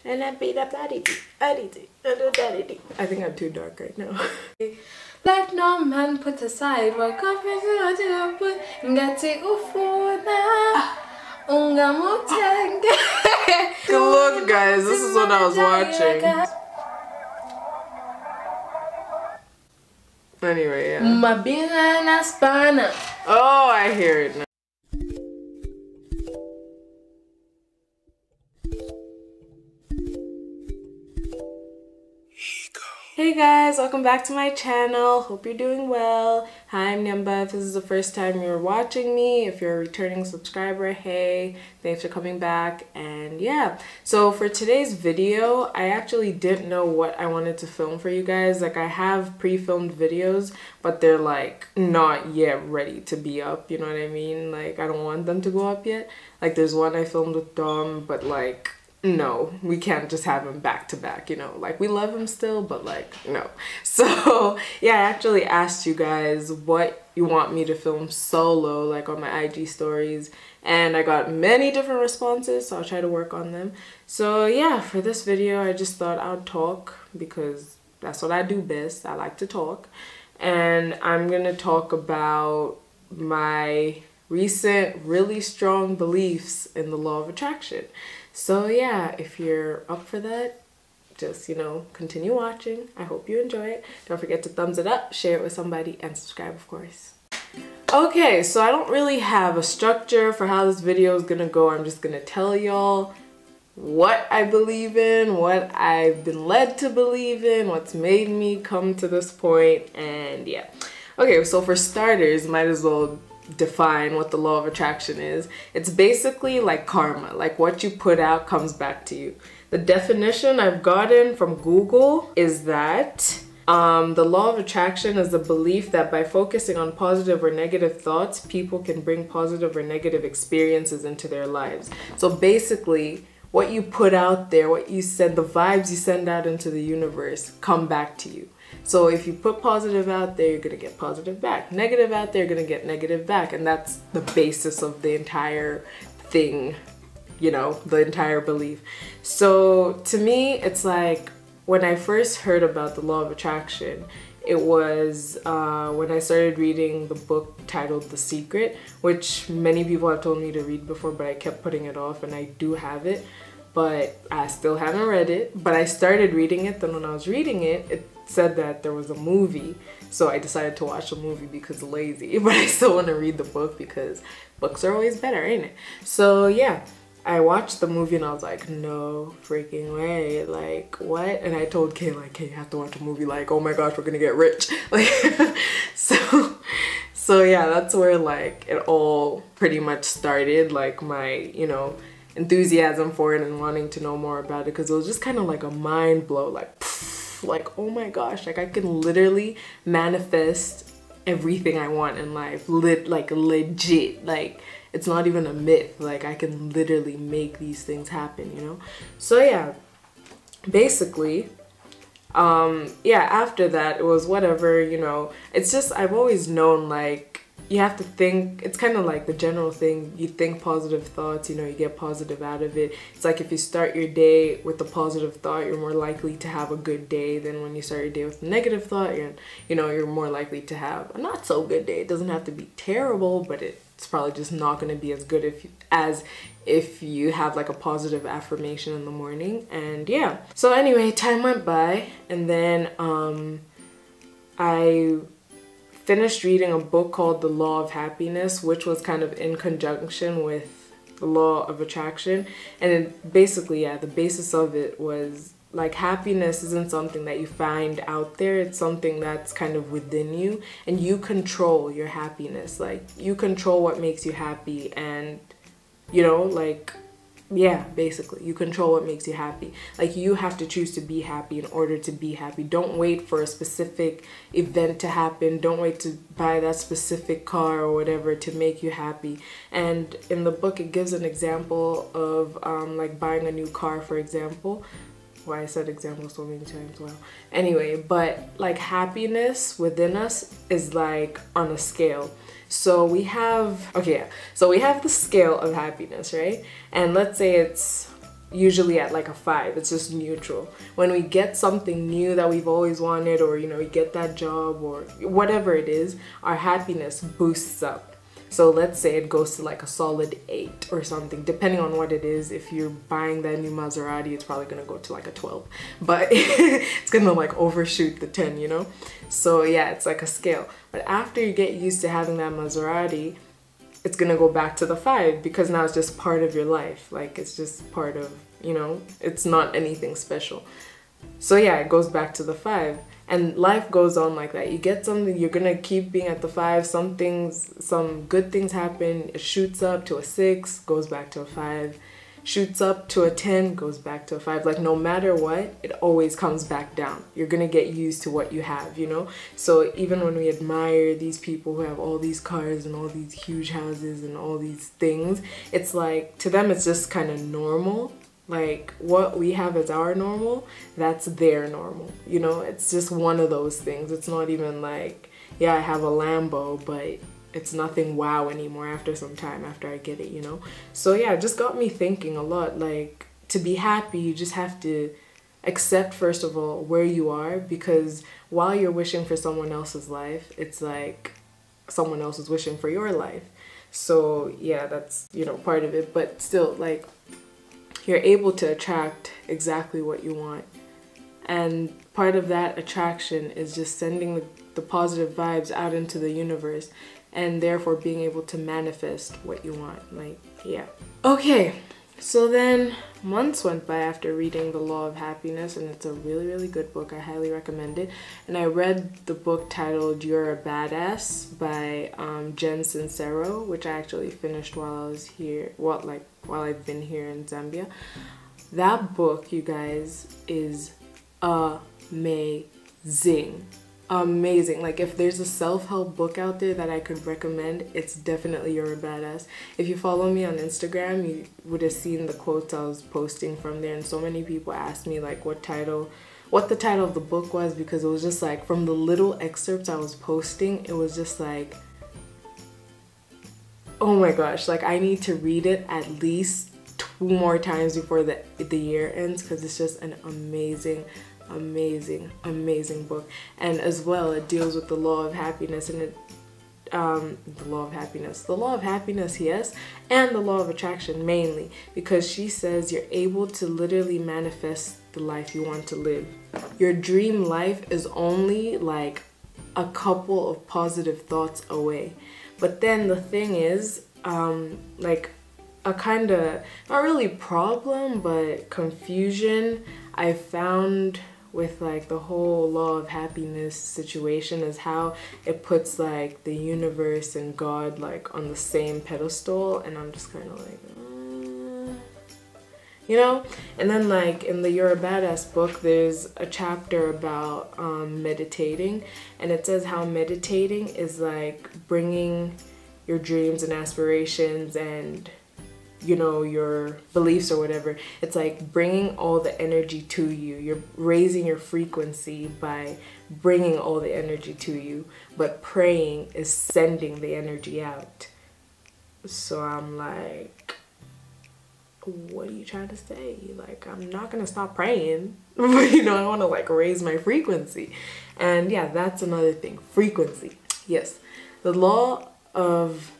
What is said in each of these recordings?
And I beat up I think I'm too dark right now. Let no man put aside what confidence to put ngati ufuna ungamutenge. Look guys, this is what I was watching. Anyway, yeah. Mabina na spana. Oh, I hear it now. Hey guys, welcome back to my channel. Hope you're doing well. Hi, I'm Nyemba. If this is the first time you're watching me, if you're a returning subscriber, hey, thanks for coming back. And yeah, so for today's video, I actually didn't know what I wanted to film for you guys. Like, I have pre-filmed videos, but they're like not yet ready to be up, you know what I mean? Like, I don't want them to go up yet. Like, there's one I filmed with Dom, but like, no, we can't just have him back to back, you know, like we love him still, but like, no. So yeah, I actually asked you guys what you want me to film solo, like on my IG stories, and I got many different responses, so I'll try to work on them. So yeah, for this video, I just thought I'd talk because that's what I do best. I like to talk, and I'm gonna talk about my recent really strong beliefs in the law of attraction. So yeah, if you're up for that, just, you know, continue watching. I hope you enjoy it. Don't forget to thumbs it up, share it with somebody, and subscribe, of course. Okay, so I don't really have a structure for how this video is gonna go. I'm just gonna tell y'all what I believe in, what I've been led to believe in, what's made me come to this point, and yeah. Okay, so for starters, might as well define what the law of attraction is. It's basically like karma, like what you put out comes back to you. The definition I've gotten from Google is that the law of attraction is the belief that by focusing on positive or negative thoughts, people can bring positive or negative experiences into their lives. So basically, what you put out there, what you send, the vibes you send out into the universe come back to you. So if you put positive out there, you're gonna get positive back. Negative out there, you're gonna get negative back. And that's the basis of the entire thing, you know, the entire belief. So to me, it's like when I first heard about the law of attraction, it was when I started reading the book titled The Secret, which many people have told me to read before, but I kept putting it off, and I do have it, but I still haven't read it. But I started reading it, then when I was reading it, it said that there was a movie, so I decided to watch the movie because lazy, but I still want to read the book because books are always better, ain't it? So yeah, I watched the movie and I was like, no freaking way, like what? And I told Kay, like, hey, you have to watch a movie, like, oh my gosh, we're gonna get rich, like so yeah, that's where like it all pretty much started, like my, you know, enthusiasm for it and wanting to know more about it, because it was just kind of like a mind blow, like pff, like, oh my gosh, like I can literally manifest everything I want in life, like legit, like it's not even a myth, like I can literally make these things happen, you know? So yeah, basically, yeah, after that, it was whatever, you know, it's just, I've always known, like, you have to think, it's kind of like the general thing, you think positive thoughts, you know, you get positive out of it. It's like if you start your day with a positive thought, you're more likely to have a good day than when you start your day with a negative thought. You're more likely to have a not so good day. It doesn't have to be terrible, but it's probably just not going to be as good as if you have like a positive affirmation in the morning. And yeah, so anyway, time went by, and then I finished reading a book called The Law of Happiness, which was kind of in conjunction with the law of attraction. And it basically, yeah, the basis of it was like happiness isn't something that you find out there, it's something that's kind of within you, and you control your happiness. Like, you control what makes you happy, and you know, like, yeah, basically you control what makes you happy. Like, you have to choose to be happy in order to be happy. Don't wait for a specific event to happen. Don't wait to buy that specific car or whatever to make you happy. And in the book, it gives an example of like buying a new car, for example. Why I said example so many times, wow. Anyway, but like happiness within us is like on a scale. So we have, okay, yeah. So we have the scale of happiness, right? And let's say it's, usually at like a 5. It's just neutral. When we get something new that we've always wanted, or you know, we get that job or whatever it is, our happiness boosts up. So let's say it goes to like a solid 8 or something, depending on what it is. If you're buying that new Maserati, it's probably gonna go to like a 12, but it's gonna like overshoot the 10, you know? So yeah, it's like a scale. But after you get used to having that Maserati, it's gonna go back to the 5, because now it's just part of your life. Like it's just part of, you know, it's not anything special. So yeah, it goes back to the 5. And life goes on like that. You get something, you're gonna keep being at the 5. Some good things happen, it shoots up to a 6, goes back to a 5. Shoots up to a 10, goes back to a 5. Like no matter what, it always comes back down. You're gonna get used to what you have, you know? So even when we admire these people who have all these cars and all these huge houses and all these things, it's like, to them it's just kind of normal. Like what we have as our normal, that's their normal, you know? It's just one of those things. It's not even like, yeah, I have a Lambo, but it's nothing wow anymore after some time, after I get it, you know? So yeah, it just got me thinking a lot. Like, to be happy, you just have to accept, first of all, where you are, because while you're wishing for someone else's life, it's like someone else is wishing for your life. So yeah, that's, you know, part of it. But still, like, you're able to attract exactly what you want. And part of that attraction is just sending the positive vibes out into the universe, and therefore being able to manifest what you want. Like, yeah. Okay, so then months went by after reading The Law of Happiness, and it's a really, really good book. I highly recommend it. And I read the book titled You're a Badass by Jen Sincero, which I actually finished while I was here, while I've been here in Zambia. That book, you guys, is amazing. Amazing. Like, if there's a self-help book out there that I could recommend, it's definitely You're a Badass. If you follow me on Instagram, you would have seen the quotes I was posting from there, and so many people asked me like what the title of the book was, because it was just like, from the little excerpts I was posting, it was just like, oh my gosh, like I need to read it at least 2 more times before the year ends, because it's just an amazing book. And as well, it deals with the law of happiness, and the law of happiness, yes, and the law of attraction, mainly because she says you're able to literally manifest the life you want to live. Your dream life is only like a couple of positive thoughts away. But then the thing is, like a kind of, not really problem, but confusion I found with like the whole law of happiness situation is how it puts like the universe and God like on the same pedestal, and I'm just kind of like, you know? And then like in the You're a Badass book, there's a chapter about meditating, and it says how meditating is like bringing your dreams and aspirations and, you know, your beliefs or whatever. It's like bringing all the energy to you. You're raising your frequency by bringing all the energy to you, but praying is sending the energy out. So I'm like, what are you trying to say? Like, I'm not gonna stop praying, but you know, I want to like raise my frequency. And yeah, that's another thing, frequency. Yes, the law of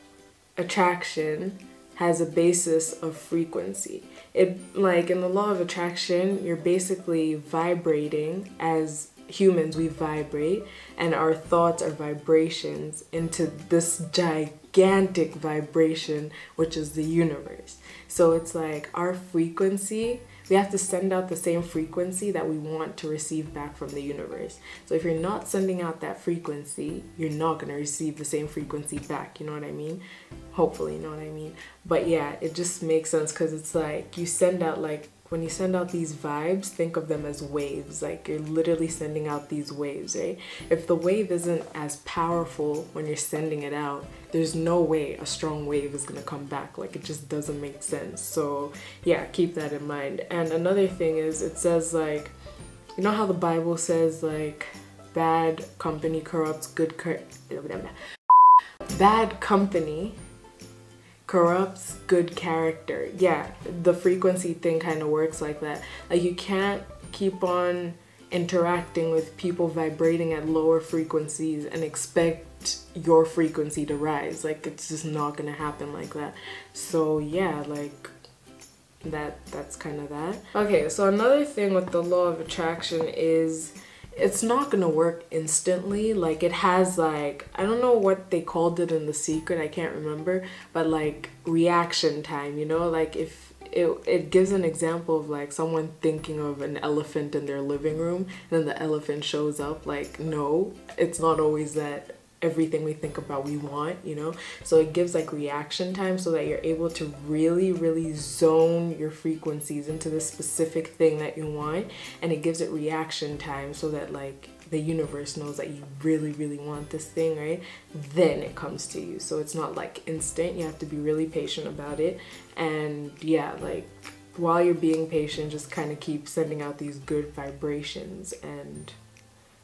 attraction has a basis of frequency. It, like in the law of attraction, you're basically vibrating. As humans, we vibrate, and our thoughts are vibrations into this gigantic vibration, which is the universe. So it's like our frequency, we have to send out the same frequency that we want to receive back from the universe. So if you're not sending out that frequency, you're not going to receive the same frequency back. You know what I mean? Hopefully, you know what I mean? But yeah, it just makes sense, because it's like you send out, like when you send out these vibes, think of them as waves. Like you're literally sending out these waves, right? If the wave isn't as powerful when you're sending it out, there's no way a strong wave is gonna come back. Like it just doesn't make sense. So yeah, keep that in mind. And another thing is, it says like, you know how the Bible says like bad company corrupts good bad company corrupts good character. Yeah, the frequency thing kind of works like that. Like you can't keep on interacting with people vibrating at lower frequencies and expect your frequency to rise. Like it's just not gonna happen like that. So yeah, like that's kind of that. Okay, so another thing with the law of attraction is it's not gonna work instantly. Like it has like, I don't know what they called it in The Secret, I can't remember, but like reaction time, you know, like if it gives an example of like someone thinking of an elephant in their living room and then the elephant shows up. Like no, it's not always that everything we think about we want, you know. So it gives like reaction time so that you're able to really zone your frequencies into this specific thing that you want, and it gives it reaction time so that like the universe knows that you really want this thing, right? Then it comes to you. So it's not like instant. You have to be really patient about it. And yeah, like while you're being patient, just kind of keep sending out these good vibrations, and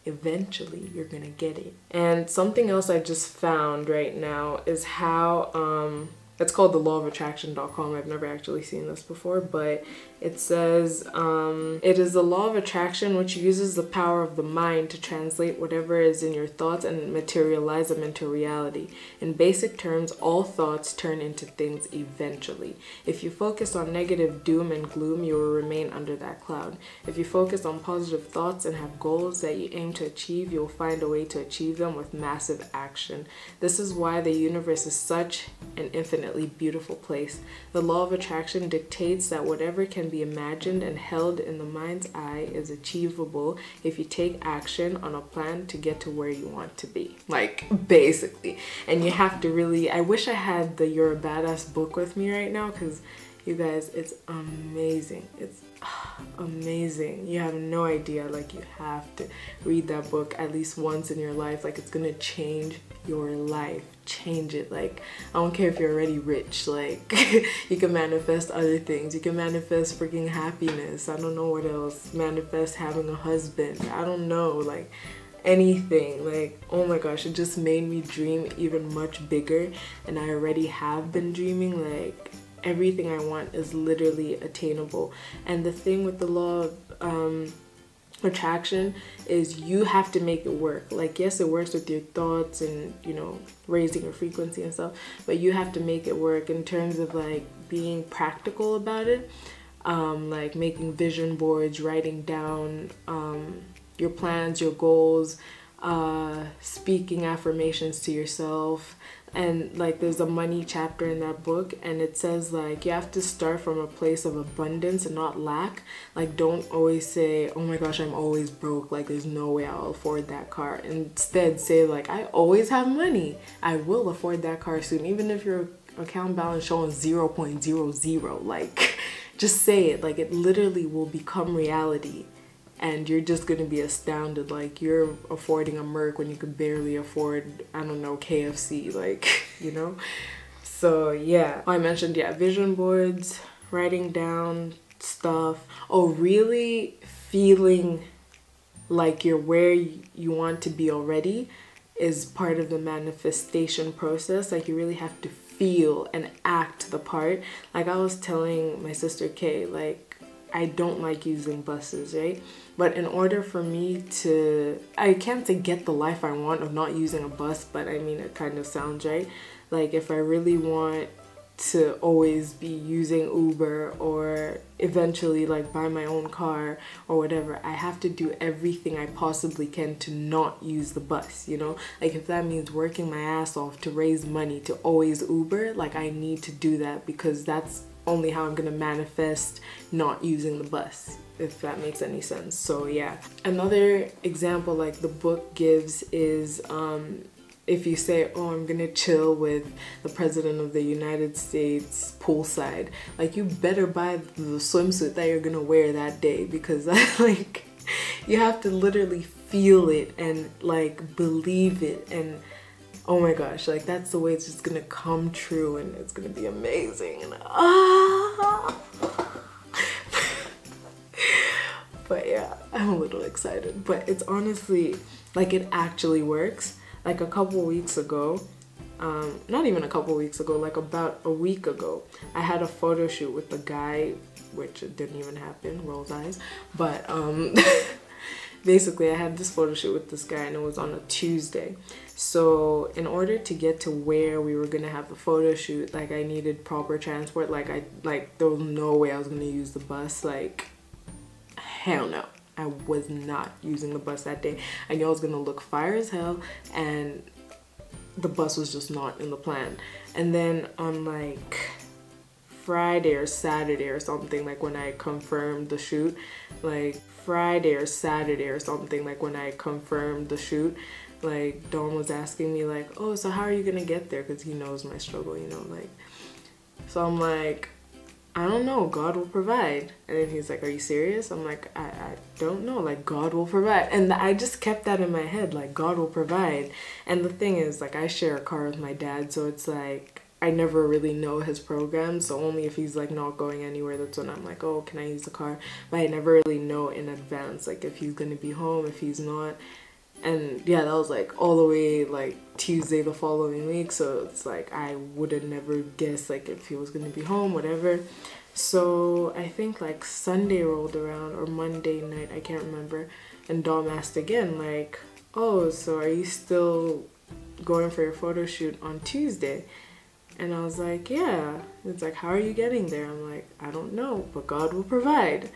eventually you're gonna get it. And something else I just found right now is how it's called the law of attraction.com. I've never actually seen this before, but it says it is the law of attraction which uses the power of the mind to translate whatever is in your thoughts and materialize them into reality. In basic terms, all thoughts turn into things eventually. If you focus on negative doom and gloom, you will remain under that cloud. If you focus on positive thoughts and have goals that you aim to achieve, you'll find a way to achieve them with massive action. This is why the universe is such an infinitely beautiful place. The law of attraction dictates that whatever can be imagined and held in the mind's eye is achievable if you take action on a plan to get to where you want to be. Like basically. And you have to really, I wish I had the You're a Badass book with me right now, because you guys, it's amazing. It's amazing. You have no idea. Like you have to read that book at least once in your life. Like it's gonna change your life. Change it. Like I don't care if you're already rich, like you can manifest other things. You can manifest freaking happiness. I don't know what else. Manifest having a husband. I don't know, like anything. Like oh my gosh, it just made me dream even much bigger, and I already have been dreaming. Like everything I want is literally attainable. And the thing with the law of attraction is you have to make it work. Like yes, it works with your thoughts and, you know, raising your frequency and stuff, but you have to make it work in terms of like being practical about it. Like making vision boards, writing down your plans, your goals, speaking affirmations to yourself. And like there's a money chapter in that book, and it says like you have to start from a place of abundance and not lack. Like don't always say, oh my gosh, I'm always broke, like there's no way I'll afford that car. Instead say like, I always have money, I will afford that car soon, even if your account balance showing 0.00. like just say it. Like it literally will become reality. And you're just gonna be astounded. Like you're affording a Merc when you could barely afford, I don't know, KFC, like, you know? So yeah, I mentioned, yeah, vision boards, writing down stuff. Oh, really feeling like you're where you want to be already is part of the manifestation process. Like you really have to feel and act the part. Like I was telling my sister Kay, like I don't like using buses, right? But in order for me to, I can't say get the life I want of not using a bus, but I mean, it kind of sounds right. Like if I really want to always be using Uber or eventually like buy my own car or whatever, I have to do everything I possibly can to not use the bus, you know? Like if that means working my ass off to raise money to always Uber, like I need to do that, because that's only how I'm gonna manifest not using the bus, if that makes any sense. So yeah, another example like the book gives is if you say, oh, I'm gonna chill with the president of the United States poolside, like you better buy the swimsuit that you're gonna wear that day, because like you have to literally feel it and like believe it, and oh my gosh, like that's the way it's just gonna come true, and it's gonna be amazing. And but yeah, I'm a little excited, but it's honestly like it actually works. Like a couple weeks ago, not even a couple weeks ago, like about a week ago, I had a photo shoot with the guy, which didn't even happen, rolls eyes, but basically I had this photo shoot with this guy and it was on a Tuesday. So in order to get to where we were gonna have the photo shoot, like I needed proper transport. Like there was no way I was gonna use the bus. Like hell no, I was not using the bus that day. I knew I was gonna look fire as hell, and the bus was just not in the plan. And then on like Friday or Saturday or something, like when I confirmed the shoot, like Dawn was asking me like, oh, so how are you gonna get there, because he knows my struggle, you know, like. So I'm like, I don't know, God will provide. And then he's like, are you serious? I'm like, I don't know, like God will provide. And I just kept that in my head, like God will provide. And the thing is, like I share a car with my dad, so it's like I never really know his program, so only if he's like not going anywhere, that's when I'm like, oh, can I use the car? But I never really know in advance, like if he's gonna be home, if he's not. And yeah, that was like all the way like Tuesday the following week, so it's like I would have never guessed like if he was gonna be home, whatever. So I think like Sunday rolled around or Monday night, I can't remember, and Dom asked again like, oh, so are you still going for your photo shoot on Tuesday? And I was like, yeah. It's like, how are you getting there? I'm like, I don't know, but God will provide.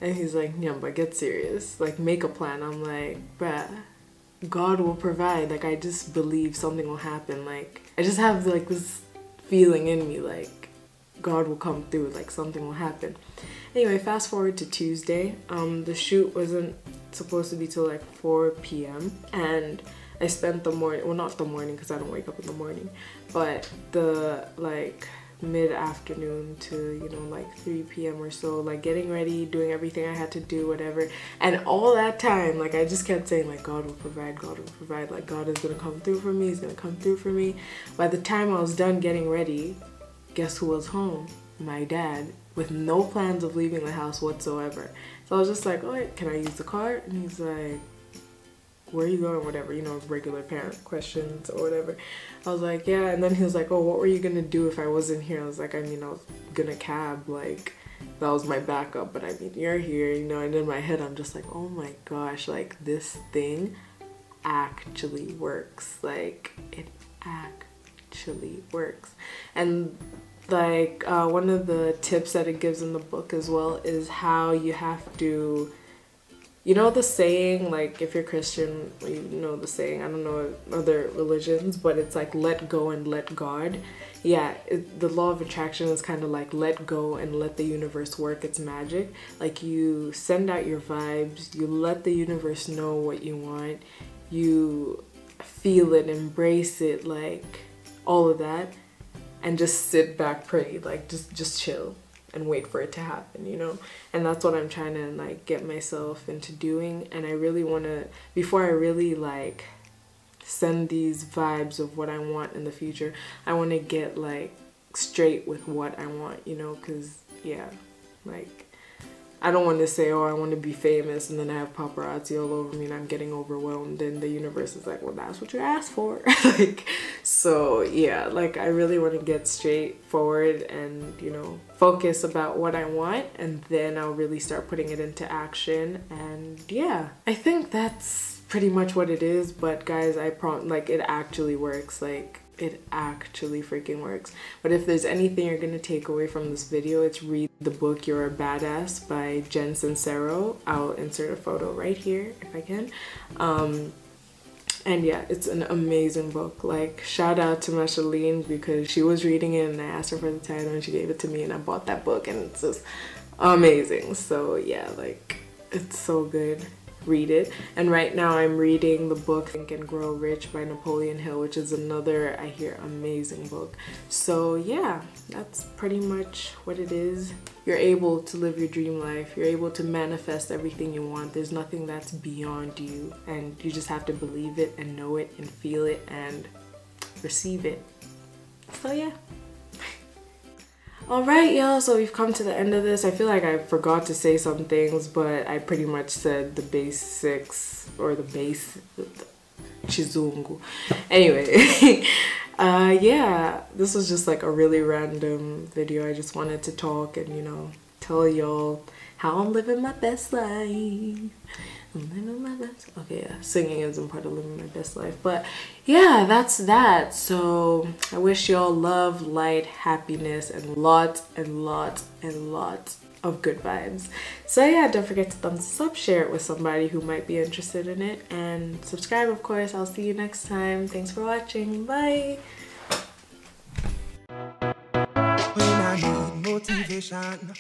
And he's like, Nyemba, get serious, like make a plan. I'm like, bruh, God will provide. Like I just believe something will happen. Like I just have like this feeling in me, like God will come through, like something will happen. Anyway, fast forward to Tuesday. The shoot wasn't supposed to be till like 4 p.m. and I spent the morning, well not the morning because I don't wake up in the morning, but the like mid-afternoon to, you know, like 3 p.m. or so, like getting ready, doing everything I had to do, whatever. And all that time, like I just kept saying like God will provide, God will provide, like God is gonna come through for me, he's gonna come through for me. By the time I was done getting ready, guess who was home? My dad, with no plans of leaving the house whatsoever. So I was just like, oh, can I use the car? And he's like, where are you going, whatever, you know, regular parent questions or whatever. I was like, yeah. And then he was like, oh, what were you gonna do if I wasn't here? I was like, I mean, I was gonna cab, like that was my backup, but I mean, you're here, you know. And in my head I'm just like, oh my gosh, like this thing actually works, like it actually works. And like one of the tips that it gives in the book as well is how you have to, you know, the saying, like if you're Christian, you know the saying, I don't know other religions, but it's like let go and let God. Yeah, the law of attraction is kind of like let go and let the universe work its magic. Like you send out your vibes, you let the universe know what you want, you feel it, embrace it, like all of that, and just sit back pretty, like just chill and wait for it to happen, you know. And that's what I'm trying to like get myself into doing. And I really want to, before I really like send these vibes of what I want in the future, I want to get like straight with what I want, you know, because yeah, like I don't want to say, oh, I want to be famous, and then I have paparazzi all over me and I'm getting overwhelmed, and the universe is like, well, that's what you asked for. Like, so yeah, like I really want to get straightforward and, you know, focus about what I want, and then I'll really start putting it into action. And yeah, I think that's pretty much what it is. But guys, I promise, like it actually works. Like it actually freaking works. But if there's anything you're gonna take away from this video, it's read the book You're a Badass by Jen Sincero. I'll insert a photo right here if I can. And yeah, it's an amazing book. Like shout out to Mashaline, because she was reading it and I asked her for the title and she gave it to me, and I bought that book and it's just amazing. So yeah, like it's so good. Read it. And right now I'm reading the book Think and Grow Rich by Napoleon Hill, which is another, I hear, amazing book. So yeah, that's pretty much what it is. You're able to live your dream life. You're able to manifest everything you want. There's nothing that's beyond you, and you just have to believe it and know it and feel it and receive it. So yeah. Alright y'all, so we've come to the end of this. I feel like I forgot to say some things, but I pretty much said the basics, or the base chizungu. Anyway, Yeah, this was just like a really random video. I just wanted to talk and, you know, tell y'all how I'm living my best life. I'm living my best. Okay, yeah, singing isn't part of living my best life, but yeah, that's that. So I wish y'all love, light, happiness, and lots and lots and lots of good vibes. So yeah, don't forget to thumbs this up, share it with somebody who might be interested in it, and subscribe, of course. I'll see you next time. Thanks for watching. Bye. When I need motivation,